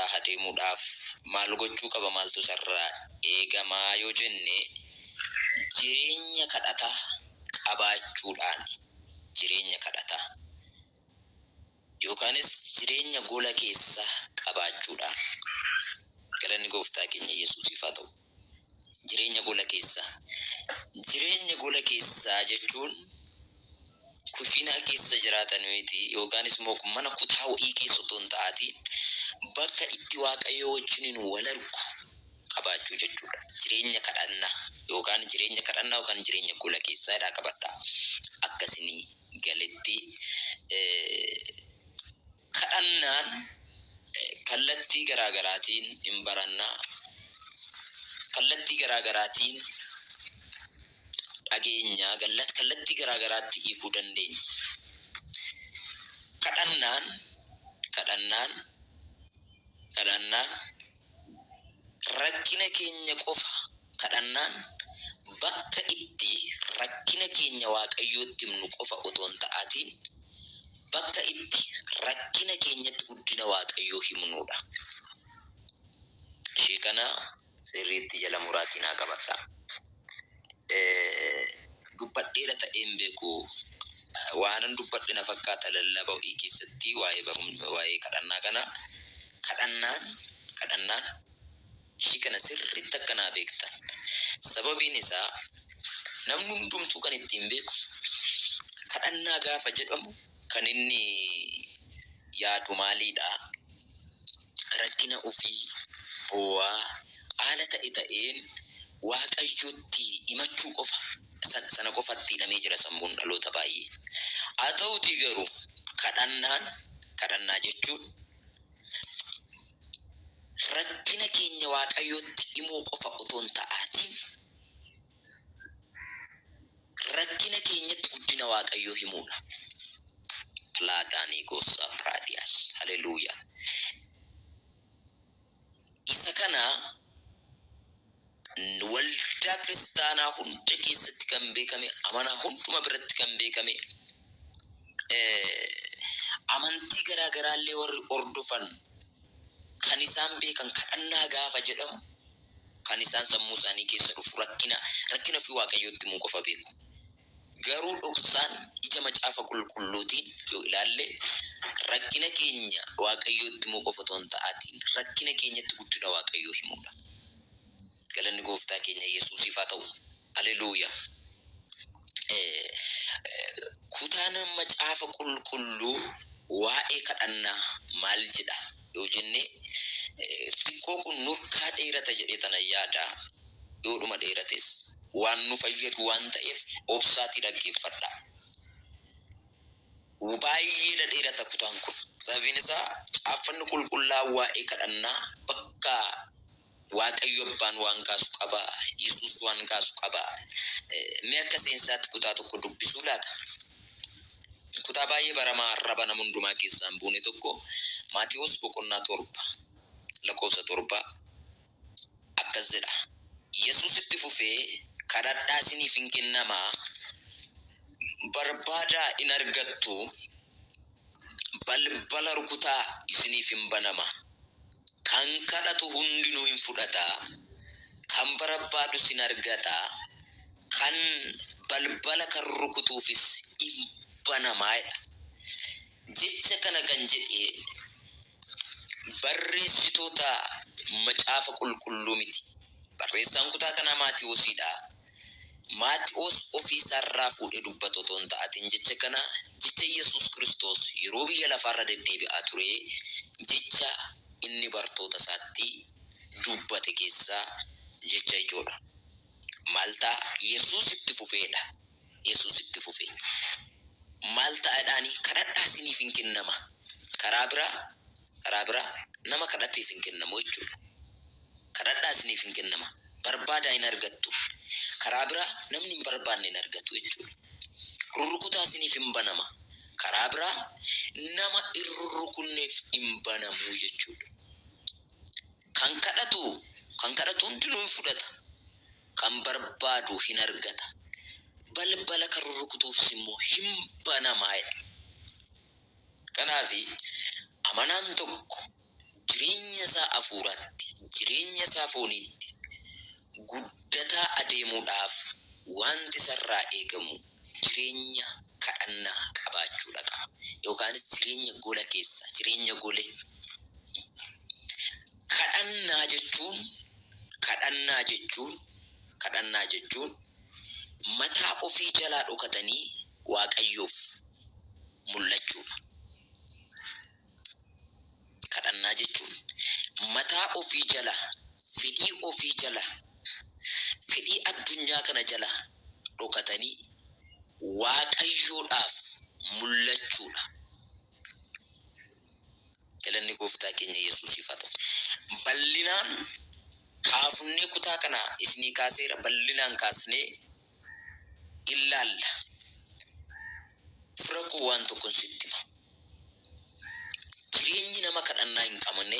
keessaa adeemuudhaaf maal gochuu qaba maaltu sarraa eegamaa yoo jenne jireenya kadhataa qabaachuudhaan jireenya kadhataa yookaanis jireenya gola keessa qabaachuudhaan galanni gooftaa keenya Yesuusiif haa ta'u. Jireenya gola keessa jechuun kushiinaa keessa jiraatan miti yookaanis immoo mana kutaa ho'ii keessa otoo hin ta'atiin bakka itti Waaqayyo wajjin wal argu qabaachuu jechuudha. Jireenya kadhannaa yookaan jireenya gola keessaa qabadha. Akkasinii galetti kadhannaan kallattii garaagaraatiin hin barannaa. Kallattii garaagaraatiin dhageenya kallattii garaagaraatti hiikuu dandeenya. Kadhannaan rakkina keenya qofa kadhannaan bakka itti rakkina keenya Waaqayyootti himnu qofa otoo hin ta'atiin bakka itti rakkina keenyatti guddina Waaqayyoo himnuudha. Ishee kana sirriitti jala muraatiin haa qabadha. Dubbadheera ta'een beeku waanan dubbadhe na fakkaata lallabaa keessatti waa'ee kadhannaa kana kadhannaan ishee kana sirriitti akkanaa beektan. Sababiin isaa namni hundumtuu kan ittiin beeku kadhannaa gaafa jedhamu kan inni yaadu maalidha? Rakkina ofii bu'aa haala ta'een Waaqayyootti himachuu qofa sana qofatti hidhamee jira sammuun dhaloota baay'ee. Haa ta'uutii garuu kadhannaa jechuun rakkina keenya Waaqayyootti himuu qofa otoo hin ta'atiin rakkina keenyatti guddina Waaqayyoo himuudha. Plaataanii gosa Praadiyaas. Haleluuyaa. Isa kana waldaa kiristaanaa hunda keessatti kan beekame, amanaa hunduma biratti kan beekame, amantii garaagaraallee warri hordofan kan isaan beekan kadhannaa gaafa jedhamu kan isaan sammuu isaanii keessa dhufu rakkina fi Waaqayyootti himuu qofa beeku. Garuu dhoksaan ija macaafa qulqulluutiin yoo ilaalle rakkina keenya Waaqayyootti himuu qofa otoo hin ta'atiin rakkina keenyatti guddina Waaqayyoo himuudha. Galanni gooftaa keenya Yesuusiif haa ta'u. Haleluuyaa. Kutaan macaafa qulqulluu waa'ee kadhannaa maal jedha yoo jenne xiqqoo kun nurkaa dheerata jedhee tana yaada. Yoo dhuma dheerates waan nu fayyadu waan ta'eef obsaatii dhaggeeffadha. Baay'ee dheerata kutaan kun. Sababiin isaa caaffanni qulqullaa'aa waa'ee kadhannaa bakka Waaqayyo abbaan waan kaasu qaba, Yesuus waan kaasu qaba. Mee akka seensaatti kutaa tokko dubbisuu laata? Kutaa baay'ee baramaa arraba nama hundumaa keessaan buune tokko Maatiyos boqonnaa 7 lakkoofsa 7 akkas jedha. Yesuus itti fufee kadhadhaa isiniif hin kennamaa, barbaadaa hin argattu, balbala rukutaa isiniif hin banamaa. Kan kadhatu hundinuu hin fudhataa, kan barbaadu sin argataa, kan balbala kan rukutuufis hin banamaa. Jecha kana kan jedhee barreessitoota macaafa qulqulluu miti. Barreessaan kutaa kanaa Maatiyoosidha. Maatiyoos ofii isaarraa fuudhee dubbatu otoo hin ta'atiin jecha kana jecha Yesuus Kiristoos yeroo biyya lafaarra deddeebi'aa ture jecha inni bartoota isaatti dubbate keessaa jecha ijoodha. Maal ta'a? Yesuus itti fufeedha. Yesuus itti fufee maal ta'aadhaani? Kadhadhaa isiniif hin kennama. Karaa biraa nama kadhateef hin kennamu jechuudha. Kadhadhaa isiniif hin kennama, barbaadaa hin argattu. Karaa biraa namni hin barbaanne hin argatu jechuudha. Rurrukutaa isiniif hin banama. Karaa biraa nama hin rurrukunneef hin banamu jechuudha. Kan kadhatu hundinuu hin fudhata, kan barbaadu hin argata, balbala kan rurrukutuufis immoo hin banamaa. Kanaafi amanaan tokko jireenya isaa afuuraatti jireenya isaa fooniitti guddataa adeemuudhaaf wanti sarraa eegamu jireenya kadhannaa qabaachuudha qaba yookaanis jireenya gola keessa jireenya golee kadhannaa jechuun mataa ofii jalaa dhokatanii waaqayyoof mul'achuudha. Kadhannaa jechuun mataa ofii jala fedhii addunyaa kana jala dhokatanii waaqayyoodhaaf mul'achuudha. Galanni gooftaa keenya Yesuusiif haa ta'u. Bal'inaan kaafnee kutaa kana isinii kaaseera bal'inaan kaasnee ilaalla. Fira koo waan tokko sitti hima. Jireenyi nama kadhannaa hin qabne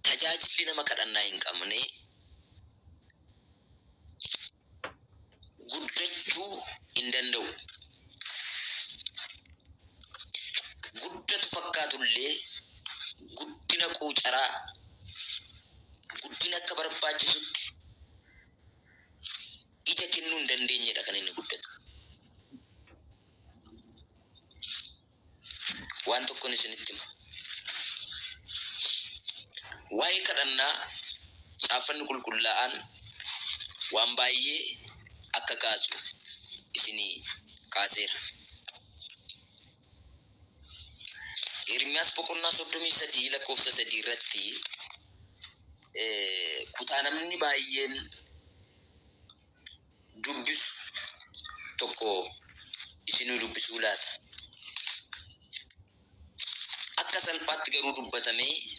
tajaajilli nama kadhannaa hin qabne guddachuu hin danda'u. Guddatu fakkaatullee guddina quucaraa guddina akka barbaachisutti ija kennuu hin dandeenyedha kan inni guddatu. Waan tokkoon isinitti hima. Waa'ee kadhannaa caaffanni qulqullaa'aan waan baay'ee akka kaasu isinii kaaseera. Ermiyaas boqonnaa 33 lakkoofsa 3 irratti kutaa namni baay'een dubbisu tokko isinuu dubbisuu laata. Akka salphaatti garuu dubbatamee